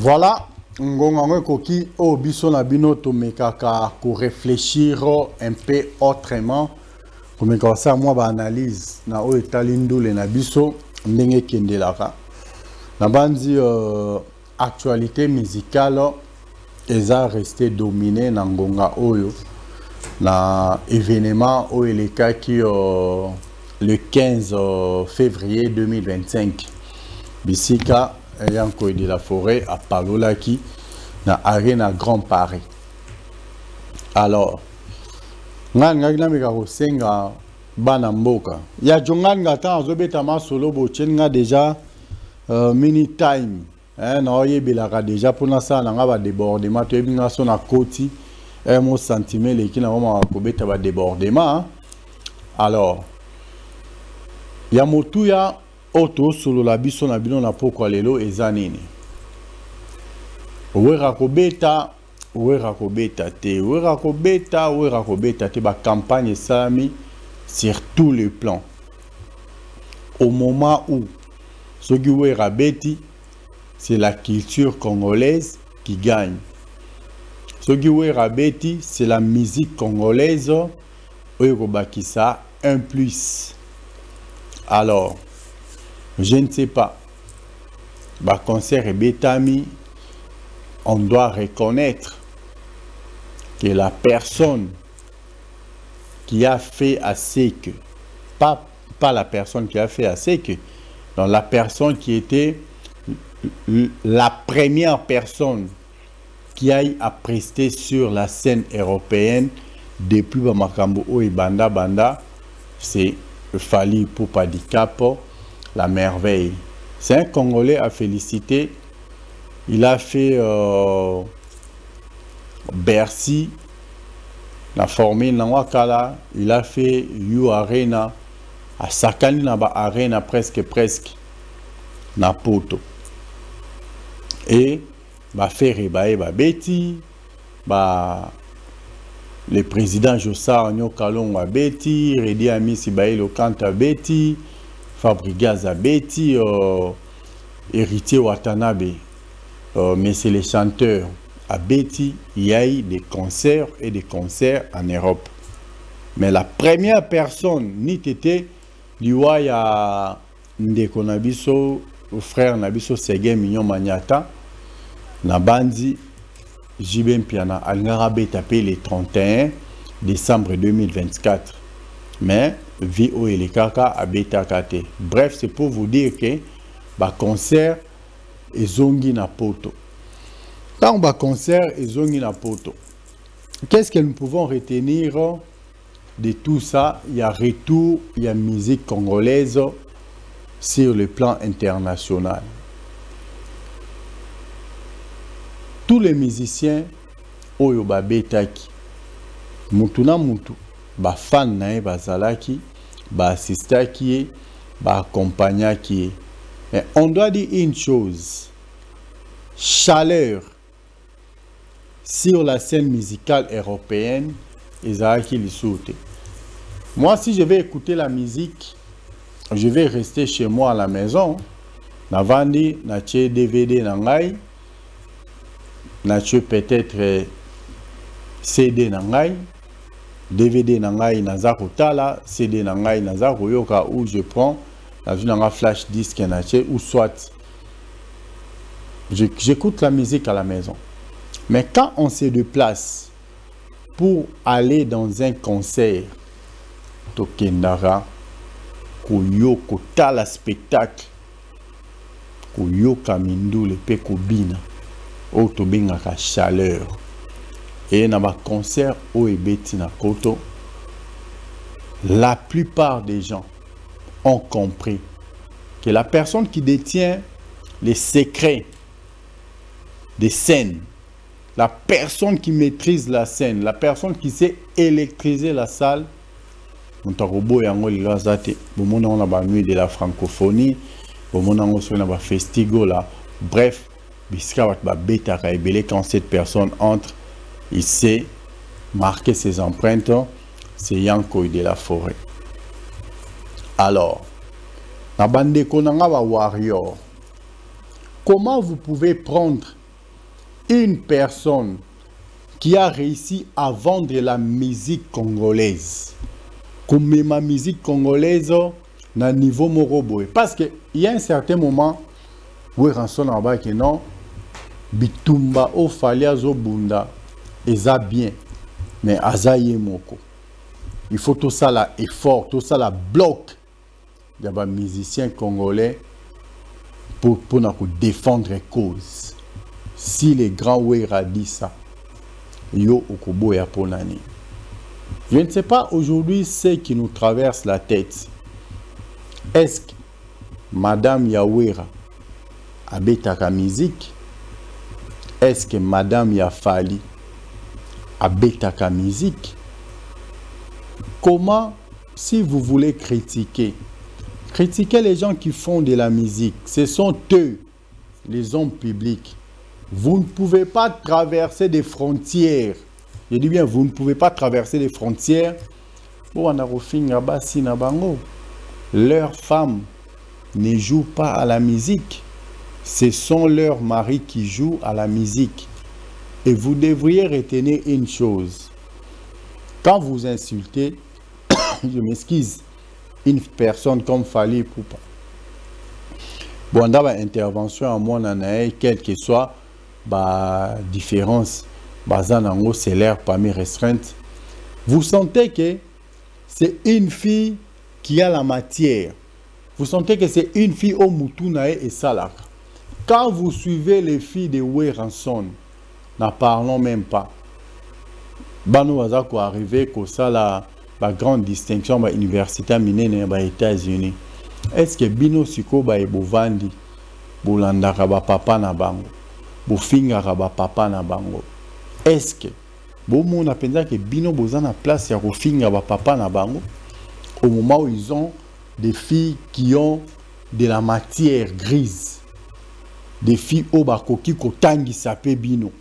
Voilà, ngonga koki o biso na bino to mekaka ko réfléchir un peu autrement. Ko mekaka sa moi ba analyse na o etalindule na biso ndenge kendelaka. Na bandi actualité musicale eza resté dominé na ngonga oyo na événement o elekaki le 15 février 2025 bisika yanko de la forêt à Palolaki na arena Grand Paris. Alors nganga meka ko senga bana mboka ya jonganga ta azobeta masolo bochenga déjà mini time na yebelaka déjà pour na ça na ba débordement to ebinga so na koti mo sentiment leki na mama ko beta ba débordement. Alors ya motuya auto solo la biso na bino na poko lelo ezanini wera ko beta te ba campagne sami sur tous les plans au moment où ce qui wera beti c'est la culture congolaise qui gagne. Ce qui wera beti c'est la musique congolaise oyo bakisa un plus. Alors je ne sais pas. Bah concert et Betami, on doit reconnaître que la personne qui a fait assez que, pas la personne qui a fait assez que, non, la personne qui était la première personne qui aille à prester sur la scène européenne depuis Bamakambo et Banda, c'est Fally Ipupa Dikapo. La merveille. C'est un Congolais à féliciter. Il a fait Bercy, la formule Nawakala. Il a fait You Arena, à Sakani Naba Arena presque na Poto. Et bah faire Betty, le président Jossa Nyokalong a Betty, Redi Amisi Bailo Kanta Betty. Fabrigas Abeti, héritier Watanabe, mais c'est les chanteurs Abeti, il y a eu des concerts et des concerts en Europe. Mais la première personne, ni tété, l'Iwaya Ndeko Nabiso, frère Nabiso Sege Mignon Magnata, Nabandi, Jibem Piana, Alngarabe tapé le 31 décembre 2024. Mais VO et les kaka à beta kate. Bref, c'est pour vous dire que bah concert et zongi na poto. Quand bah concert et zongi na poto. Qu'est-ce que nous pouvons retenir de tout ça? Il y a retour, il y a musique congolaise sur le plan international. Tous les musiciens oyo ba betaki mutu na mutu ba fan nae bazalaki ba assistaki ba accompagnaki. Mais on doit dire une chose, chaleur sur la scène musicale européenne ezalaki lisute. Moi si je vais écouter la musique, je vais rester chez moi à la maison, na vandi na tie DVD na ngai, na tie peut-être CD na ngai, DVD nangai naza kotala, CD nangai naza koyoka, où je prends dans une flash disque nache, ou soit j'écoute la musique à la maison. Mais quand on se déplace pour aller dans un concert, tokendara koyo kotala spectacle, koyo kamindu le pe kobina, o to bengaka chaleur. Et dans ma concert au Ebeti na Koto, la plupart des gens ont compris que la personne qui détient les secrets des scènes, la personne qui maîtrise la scène, la personne qui sait électriser la salle, on a la nuit de la francophonie, on a festigo là, bref, quand cette personne entre, il sait marquer ses empreintes, c'est Yanko de la forêt. Alors, Warrior, comment vous pouvez prendre une personne qui a réussi à vendre la musique congolaise, comme ma musique congolaise, na niveau moroboé. Parce qu'il y a un certain moment où il y que non, bitumba o fali azo bunda, eza bien, mais azaye moko. Il faut tout ça là effort, tout ça là bloc. Il y a des musiciens congolais pour défendre les causes. Si les grands Ouera disent ça, yo okubo ya ponani. Je ne sais pas aujourd'hui ce qui nous traverse la tête. Est-ce que Madame Yawera abetaka musique? Est-ce que Madame Yafali abetaka musique? Comment, si vous voulez critiquer les gens qui font de la musique, ce sont eux, les hommes publics. Vous ne pouvez pas traverser des frontières. Je dis bien, vous ne pouvez pas traverser des frontières. Leurs femmes ne jouent pas à la musique. Ce sont leurs maris qui jouent à la musique. Et vous devriez retenir une chose. Quand vous insultez, je m'excuse, une personne comme Fali Poupa, bon, dans l'intervention à mon anaï, quelle que soit la différence, c'est l'air parmi restreinte, vous sentez que c'est une fille qui a la matière. Vous sentez que c'est une fille au Moutunae et Salak. Quand vous suivez les filles de Weranson, n'en parlons même pas. Nous avons arrivé que ça la grande distinction de l'université minée aux États-Unis. Est-ce que Bino Siko ba ebovandi bolandaka ba papa na bango, bofingaka ba papa na bango? Est-ce que bon a pensé que Bino bozana place ya kofinga ba papa na bango au moment où ils ont des filles qui ont de la matière grise, des filles au bakoki kotangi sapé Bino?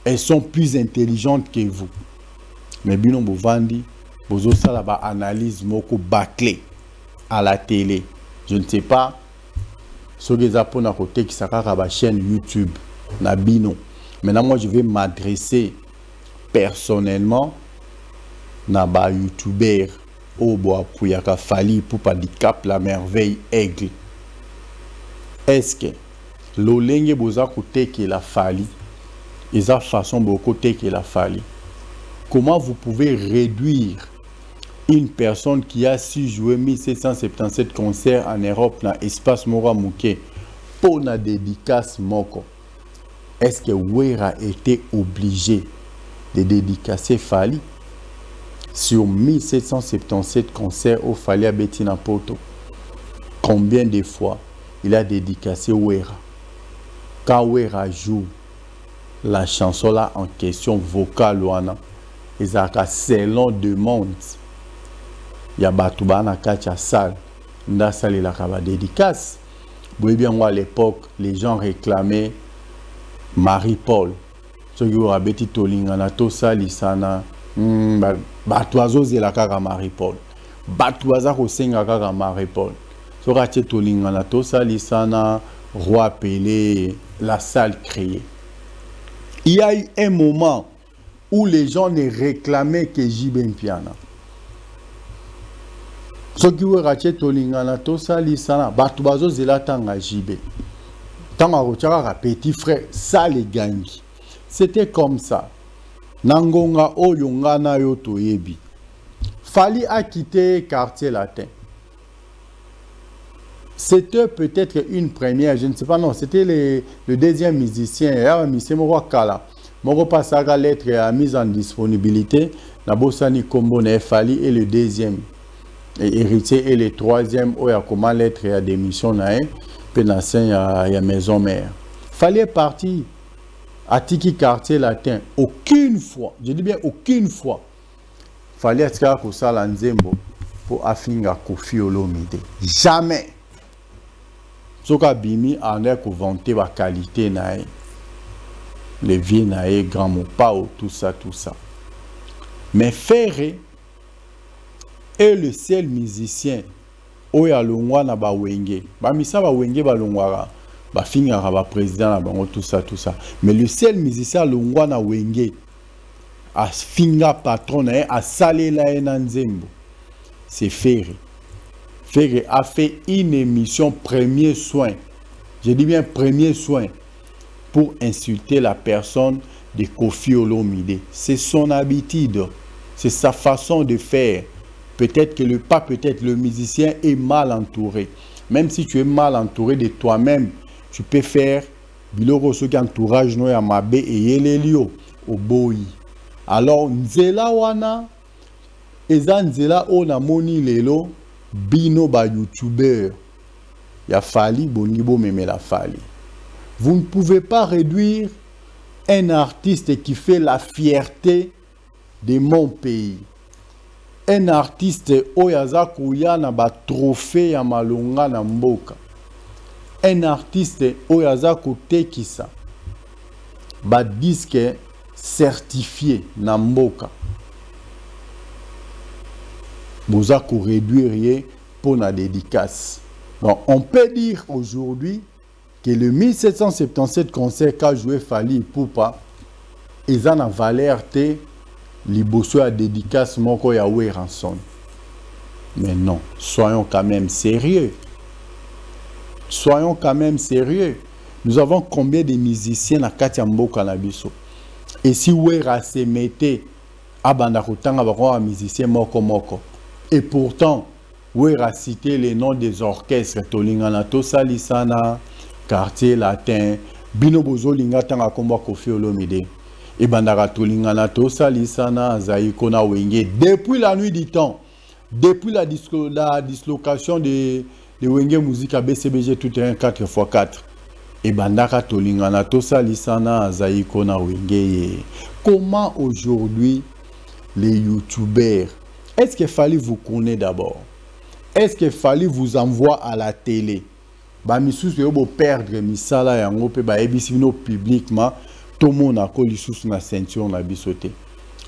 Elles sont plus intelligentes que vous. Mais Bino Bovandi, vous ça là-bas analyse moko bâclé à la télé. Je ne sais pas ce que ça pour côté qui s'accroche à la chaîne YouTube na Bino. Maintenant moi je vais m'adresser personnellement na ba YouTuber au bois pour yaka Fali pour pas Cap la merveille aigle. Est-ce que l'olenge boza côté qui la Fali et sa façon de côté qu'il a fallu? Comment vous pouvez réduire une personne qui a su jouer 1777 concerts en Europe dans l'espace Mora Mouké pour la dédicace Moko? Est-ce que Ouera a été obligé de dédicacer Fali sur 1777 concerts au Fali à Bettina Poto? Combien de fois il a dédicacé Ouera? Quand Ouera joue la chanson là en question vocale wana ezaka selon demande ya batu bana kacha salle nda sali la kaba dédicace. Boy bien moi à l'époque les gens réclamaient Marie-Paul, ce qui aura beti tolinga na to sali sana batu azoze la kaka Marie-Paul, batu azako senga kaka Marie-Paul, so ka che tolinga na to sali sana Roi Pelé, la salle criée. Il y a eu un moment où les gens ne réclamaient que Jibé Piana. Ce qui veut racheter Tolingana, tout ça, l'Isana, Batubazo Zelatanga Jibé. Tanga petit frère, ça les gagne. C'était comme ça. Nangonga Oyongana Yoto Yebi. Fali a quitté quartier latin. C'était peut-être une première, je ne sais pas, non, c'était le deuxième musicien, M. Moro Kala. Moro passe à la lettre à mise en disponibilité, Nabosani Kombo Fali et le deuxième héritier et le troisième, où il y a comment lettre à démission, puis il y a maison mère. Fallait partir à Tiki quartier latin, aucune fois, je dis bien aucune fois, fallait être que ça l'anzembo pour affinga Kofi Olomide. Jamais. Ce qu'a bimi en est qu'on vantait la qualité nae, les vieux nae, grand mot pas tout ça. Mais Ferré est le seul musicien où il y a l'ongwa na ba wenge. Ba misa ba wenge ba longwara. ba finga ba président na bango tout ça. Mais le seul musicien longwa na wenge a finga patron a salé la enanzembo. C'est Ferré. Ferré a fait une émission premier soin. Je dis bien premier soin pour insulter la personne de Koffi Olomide. C'est son habitude, c'est sa façon de faire. Peut-être que le musicien est mal entouré. Même si tu es mal entouré de toi-même, tu peux faire biloko soki entourage no ya mabe et yelelio au boy. Alors nzela wana eza nzela ona moni lelo bino ba youtubeur ya fali bonibo memela fali. Vous ne pouvez pas réduire un artiste qui fait la fierté de mon pays. Un artiste oyaza kuya na ba trophée ya malonga na mboka. Un artiste oyaza kotekisa ba disque certifié na mboka. Boza ko réduire pour la dédicace. Donc on peut dire aujourd'hui que le 1777 concert qu'a joué Fally Ipupa ils en a valeur te liboso à dédicace moko ya Ranson. Mais non, soyons quand même sérieux. Soyons quand même sérieux. Nous avons combien de musiciens à Katiambo Kanabiso? Et si Wera se mettait à Bandakotanga à musicien moko. Et pourtant, Wera cité les noms des orchestres Tolingana Tosa Lisana, Quartier Latin, Bino Bozo Linga Tanga Komba Koffi Olomide. Et Bandara Tolingana Tosa Lisana, Zaïkona Wenge. Depuis la nuit du temps, depuis la dislocation de Wenge Musique à BCBG tout un 4x4. Et Bandara Tolingana Tosa Lisana, Zaïkona Wenge. Comment aujourd'hui les youtubeurs, est-ce qu'il fallait vous connaître d'abord? Est-ce qu'il fallait vous envoyer à la télé? Bah, missus yobo perdre misala yango pe ba ebisino publiquement tout le monde a collé sous na ceinture na bisoté.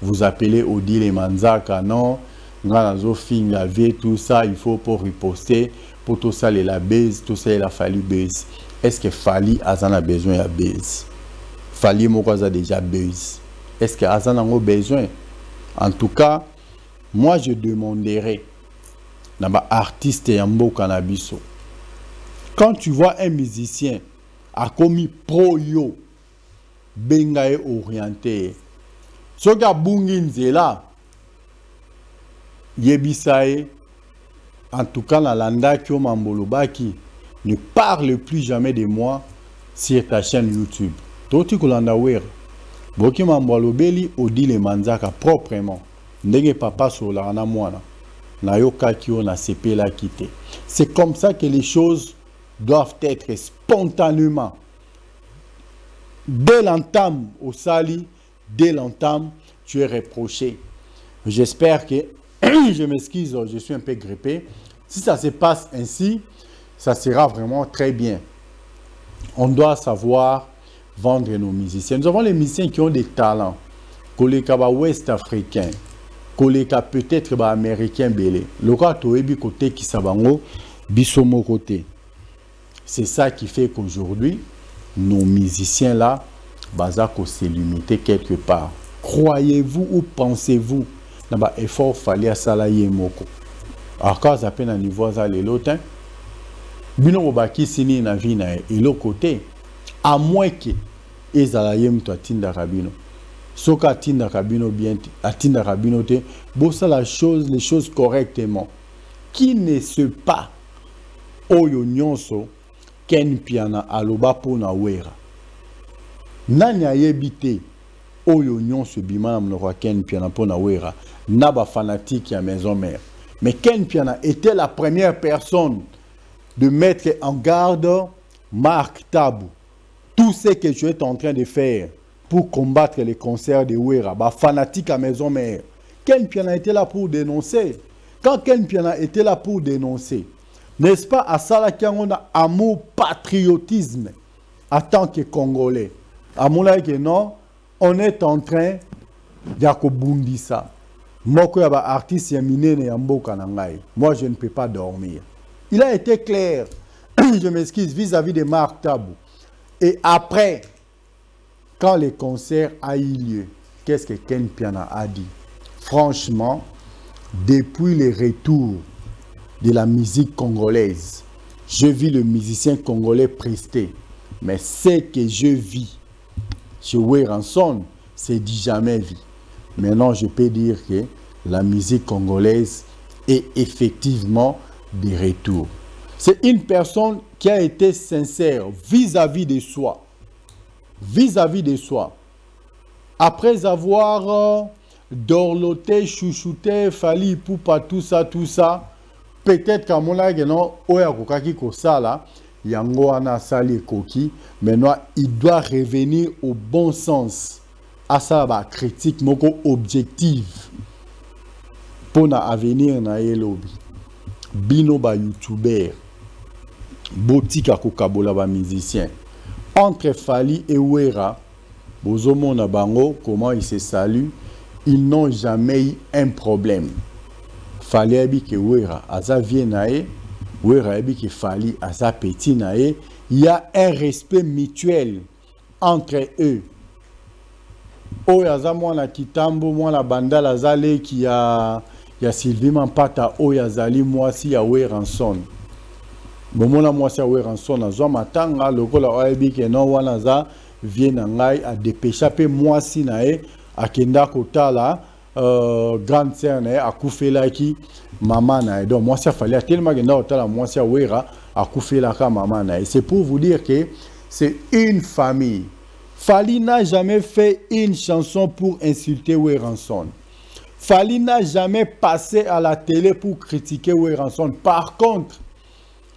Vous appelez Odile Manzaka non, nganazo finga vie tout ça, il faut pour riposter pour tout ça la base, tout ça il a fallu base. Est-ce que Fally azana besoin ya base? Fally moko a déjà base. Est-ce que azana ngo besoin? En tout cas, moi je demanderais naba artiste ya mboka na biso. Quand tu vois un musicien a commis pro yo bengae orienté, soga bungi nzela yebisae, en tout cas la landa kyo mambolobaki, ne parle plus jamais de moi sur ta chaîne YouTube. Toti kolanda wer boki mambolobeli Odile Manzaka proprement ndenge papa sola na mwana na yoka kyo na sepela kité. C'est comme ça que les choses doivent être spontanément. Dès l'entame au sali, dès l'entame, tu es reproché. J'espère que, je m'excuse, je suis un peu grippé. Si ça se passe ainsi, ça sera vraiment très bien. On doit savoir vendre nos musiciens. Nous avons les musiciens qui ont des talents. Koleka ba ouest africain, koleka peut-être ba américain belé. Loka toebi côté qui sabango, bisomo côté. C'est ça qui fait qu'aujourd'hui, nos musiciens là, bazako se limiter quelque part. Croyez-vous ou pensez-vous naba effort fallait à salaye moko. Alors quand ça peine à niveau à l'élotin, bino obaki sini na vie na et l'autre côté, à moins que ezalaye mto atinda rabino. Soka atinda rabino bien, atinda rabino te, bossa les choses correctement. Qui ne sait pas oyo nyonso Ken Piana aloba pona wera. Nani ayebite oyo nyonso bimana mnoko Ken Piana pona wera. Naba fanatique ya maison mère. Mais Ken Piana était la première personne de mettre en garde Marc Tabou. Tout ce que tu es en train de faire pour combattre les concerts de wera, ba fanatique à maison mère. Ken Piana était là pour dénoncer. Quand Ken Piana était là pour dénoncer, n'est-ce pas, à ça qu'on a amour, patriotisme en tant que Congolais. À mon avis, non, on est en train de ça. Moi, je suis artiste, moi, je ne peux pas dormir. Il a été clair. je m'excuse, vis-à-vis de Marc Tabou. Et après, quand le concert a eu lieu, qu'est-ce que Ken Piana a dit? Franchement, depuis le retour de la musique congolaise, je vis le musicien congolais prester. Mais ce que je vis chez Weranson, c'est du jamais vu. Maintenant, je peux dire que la musique congolaise est effectivement de retour. C'est une personne qui a été sincère vis-à-vis de soi. Vis-à-vis de soi. Après avoir dorloté, chouchouté, Fally Ipupa, tout ça, peut-être qu'à mon avis, non, oya kokaki kosala, yango ana sali koki, maintenant il doit revenir au bon sens. À ça, ba critique moko objective pour na avenir na yelobi. Bino ba youtubeur, botika kokabola ba musicien. Entre Fally et Wera, bozomo na bango, comment ils se saluent, ils n'ont jamais eu un problème. Fally abi ke Wera aza vie nae, Wera abi ke Fally aza petit nae, il y a un respect mutuel entre eux. Oyo aza mwana kitambo, mwana bandala azale ki ya Sylvie Mampata, oyo azali mwasi ya Weranson. Bomona mwasi ya Weranson azwa matanga lokola oyebi ke non wana za vie na ngai a dépêcha pe mwasi nae akenda kotala grande sœur nae akufelaki mama nae. Donc mwasi Fally tellement kenda kotala mwasi ya Wera akufelaka mama nae. C'est pour vous dire que c'est une famille. Fally n'a jamais fait une chanson pour insulter Weranson. Fally n'a jamais passé à la télé pour critiquer Weranson. Par contre,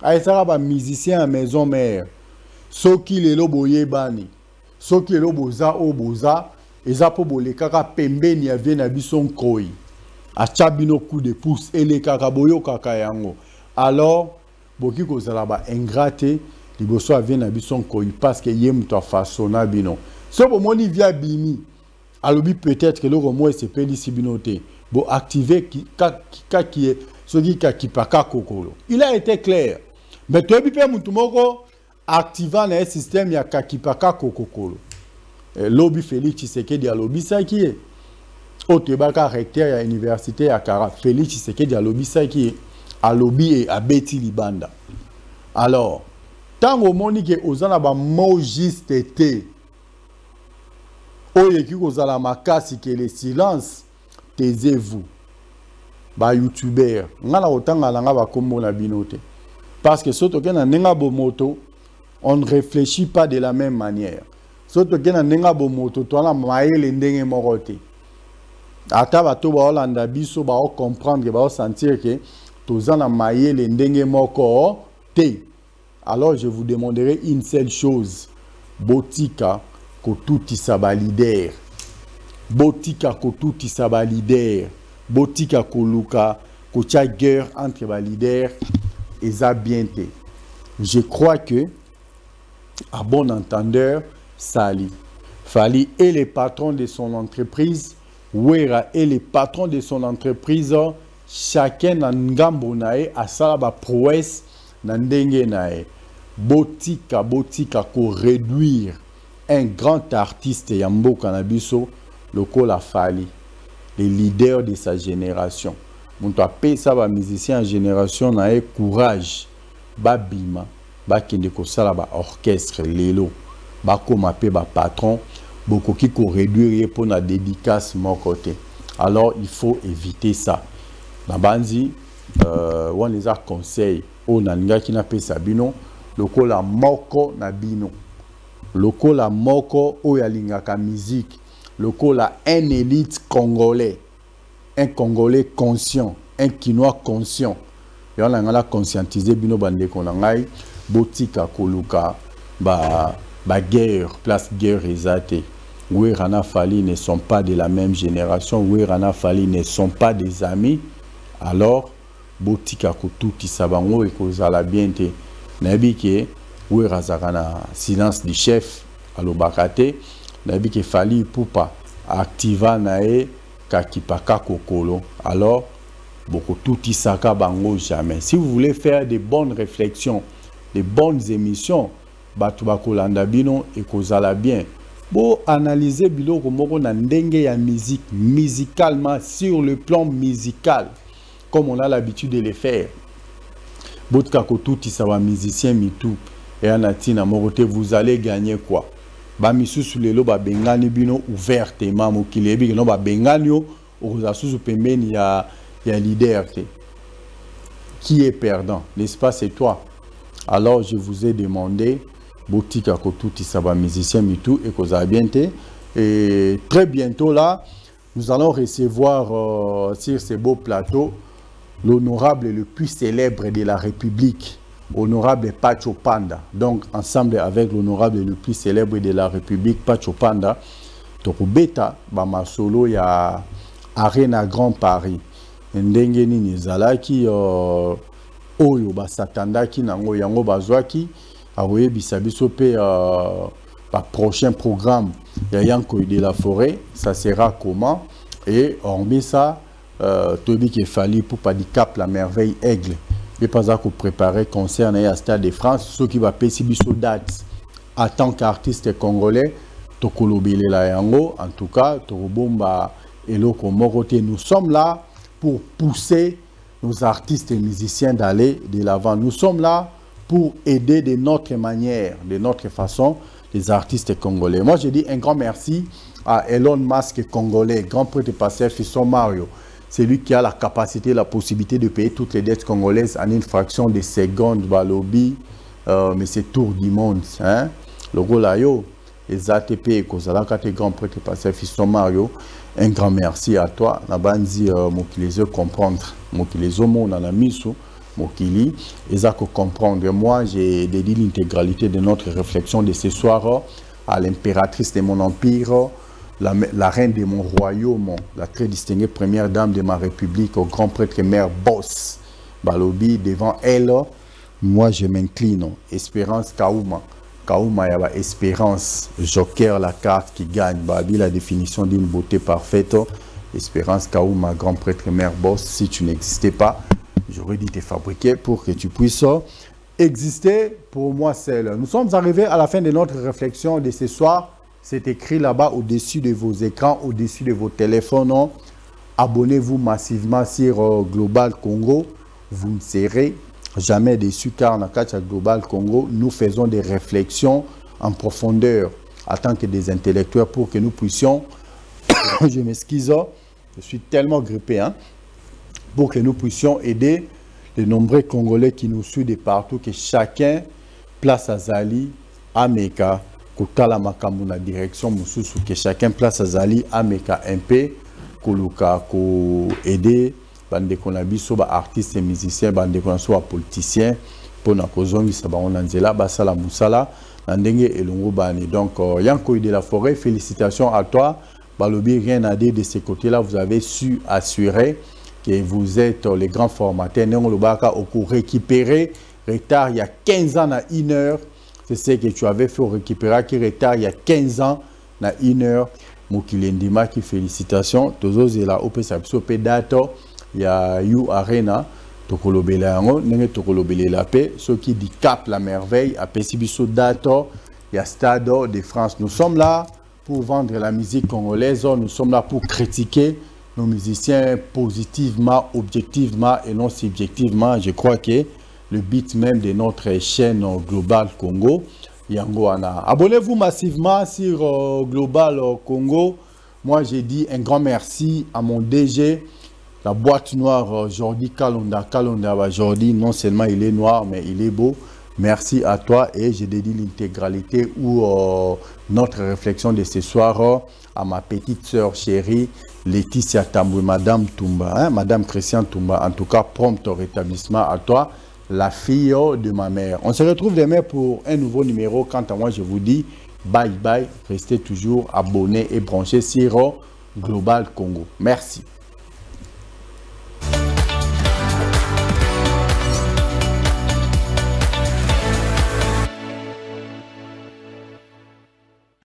aïsara ba musicien à maison mère, ceux qui les loboye bani, ceux qui les loboza oboza, eza po bolekaka pembeni ya vie na bison koi. Achabino coup de pouce et les kakaboyo kakayango. Alors, boki kozala ba ingrate, liboso a vie na bison koi parce que yem to façonna bino. Ce bomoni via bimi. Alobi peut-être que le romo se peut ici binoté. Bon activer qui est ce qui paka kokolo. Il a été clair. Mais tu as vu pe mutumoko activant le système ya kakipaka kokolo. Lobby Félix Tshisekedi a lobby ça qui est. Otebaka recteur ya université ya Kara Félix Tshisekedi a lobby ça qui est. A lobby et a Betty Libanda. Alors, tant au monde que ozana ba mot juste été. Oye ki kozala makasi que le silence taisez-vous. Ba youtubeur ngala otanga langa ba kombo na binote. Parce que soto kena nenga bo moto, on ne réfléchit pas de la même manière. Soto kena nenga bo moto to na maele ndenge morote. Ata bato ba olanda biso ba o comprendre ba o sentir que tozana maele ndenge moko te. Alors je vous demanderai une seule chose. Botika kotuti sabalider. Botika kotuti sabalider. Botika koluka kocha guerre entre balider et ça bienté. Je crois que à bon entendeur Fally est le patron de son entreprise, Wera est le patron de son entreprise, chacun na ngambo nae asala ba prouesse na ndenge nae. Botika ko réduire un grand artiste Yambo Kanabiso, lokola Fally, le leader de sa génération. Monto apé ça ba musicien en génération nae courage, ba bima, ba kende ko sala ba orchestre lelo, ba koma pe ba patron, beaucoup qui ko réduire pour na dédicace mon côté. Alors il faut éviter ça. Na banzi on les a conseil o nanga ki na pe sabino lokola moko na bino. Lokola moko o yalingaka musique, lokola un élite congolais, un congolais conscient, un quinois conscient. Et on a conscientisé bino bande konangai botika koluka ba guerre, place guerre ezate. Wera Fally ne sont pas de la même génération, Wera Fally ne sont pas des amis. Alors botika ko tuti sabango e kozala bien te. Nabi ke Wera zakana silence du chef alobakate. Nabi ke Fally Ipupa activa nae kakipaka kokolo. Alors beaucoup tuti saka bango jamais. Si vous voulez faire de bonnes réflexions des bonnes émissions. Batuba kolanda bino et kozala bien. Bon, analyser biloko moko na ndenge ya musique, musicalement, sur le plan musical, comme on a l'habitude de le faire. Botka kotuti ça va musicien mitou et anatina morote, vous allez gagner quoi? Ba misusu lelo ba bengani bino ouvertement mokili bi no ba bengani o ozasusu pembeni ya leader te. Qui est perdant? N'est-ce pas, c'est toi? Alors je vous ai demandé Botika Kotuti Saba musicien Mitou et Kozabiente. Et très bientôt là, nous allons recevoir sur ce beau plateau l'honorable le plus célèbre de la République, honorable Pacho Panda. Donc ensemble avec l'honorable le plus célèbre de la République, Pacho Panda, Tokubeta Bamasolo ya Arena Grand Paris. Ndenge nini zalaki oyo basatandaki nango yango bazwaki awoye bisabiso pe prochain programme ya Yanko de la Forêt, ça sera comment? Et hormis ça, Tobi qui fallait pour pas du Cap la Merveille Aigle et pas à préparer concert à Stade de France, ce qui va payer biso date en tant qu'artiste congolais tokolobele la yango. En tout cas tokobomba eloko morote. Nous sommes là pour pousser nos artistes et musiciens d'aller de l'avant. Nous sommes là pour aider de notre manière, de notre façon, les artistes congolais. Moi, je dis un grand merci à Elon Musk congolais, grand prêtre pasteur Fiston Mario. C'est lui qui a la capacité, la possibilité de payer toutes les dettes congolaises en une fraction de seconde, balobi, mais c'est tour du monde. Hein? Le Golayo, les ATP, Kozalaka, grand prêtre pasteur Fiston Mario. Un grand merci à toi. Nabandi mokili comprendre, mokili zomo na miso, mokili ezako comprendre. Moi, j'ai dédié l'intégralité de notre réflexion de ce soir à l'impératrice de mon empire, la reine de mon royaume, la très distinguée première dame de ma république, au grand prêtre mère Boss Balobi. Devant elle, moi je m'incline. Espérance Kaouma. Kaouma yaba espérance, joker la carte qui gagne. Babi la définition d'une beauté parfaite. Espérance Kaouma, grand prêtre mère Boss. Si tu n'existais pas, j'aurais dit te fabriquer pour que tu puisses exister pour moi seul. Nous sommes arrivés à la fin de notre réflexion de ce soir. C'est écrit là-bas au-dessus de vos écrans, au-dessus de vos téléphones. Abonnez-vous massivement sur Global Congo. Vous ne serez jamais déçu car dans le Global Congo, nous faisons des réflexions en profondeur en tant que des intellectuels pour que nous puissions, je m'excuse, je suis tellement grippé, hein, pour que nous puissions aider les nombreux Congolais qui nous suivent de partout, que chacun place à Zali, à Meka, Kotala Makamuna direction Moussousou, que chacun place à Zali, à Meka MP, Koluka, ko aider. Bande konabiso ba artistes et musiciens, bande konaso ba politiciens, pour na kozongi saba onanzela basala musala ndenge elongo bani. Donc Yanko de la Forêt, félicitations à toi. Balobi, rien à dire de ce côté-là, vous avez su assurer que vous êtes les grands formateurs. Néon Lobaka au cours récupérer retard il y a 15 ans à 1 heure. C'est ce que tu avais fait au récupérer qui retard il y a 15 ans à 1 heure. Mokilendima qui félicitations. Tozo zela ope sapso pe dato. Il y a You Arena, Tokolobele Ango, Nenge Tokolobele la paix, ceux qui dit Cap la merveille, à Pessibiso Dato, il y a Stade de France. Nous sommes là pour vendre la musique congolaise, nous sommes là pour critiquer nos musiciens positivement, objectivement et non subjectivement. Je crois que le but même de notre chaîne Global Congo, Yangoana. Abonnez-vous massivement sur Global Congo. Moi, j'ai dit un grand merci à mon DG. La boîte noire, Jordi Kalonda. Kalonda, Jordi, non seulement il est noir, mais il est beau. Merci à toi et je dédie l'intégralité ou notre réflexion de ce soir à ma petite sœur chérie, Laetitia Tamboué, Madame Toumba, hein, Madame Christian Toumba. En tout cas, prompt rétablissement à toi, la fille de ma mère. On se retrouve demain pour un nouveau numéro. Quant à moi, je vous dis bye bye. Restez toujours abonnés et branchés sur Global Congo. Merci.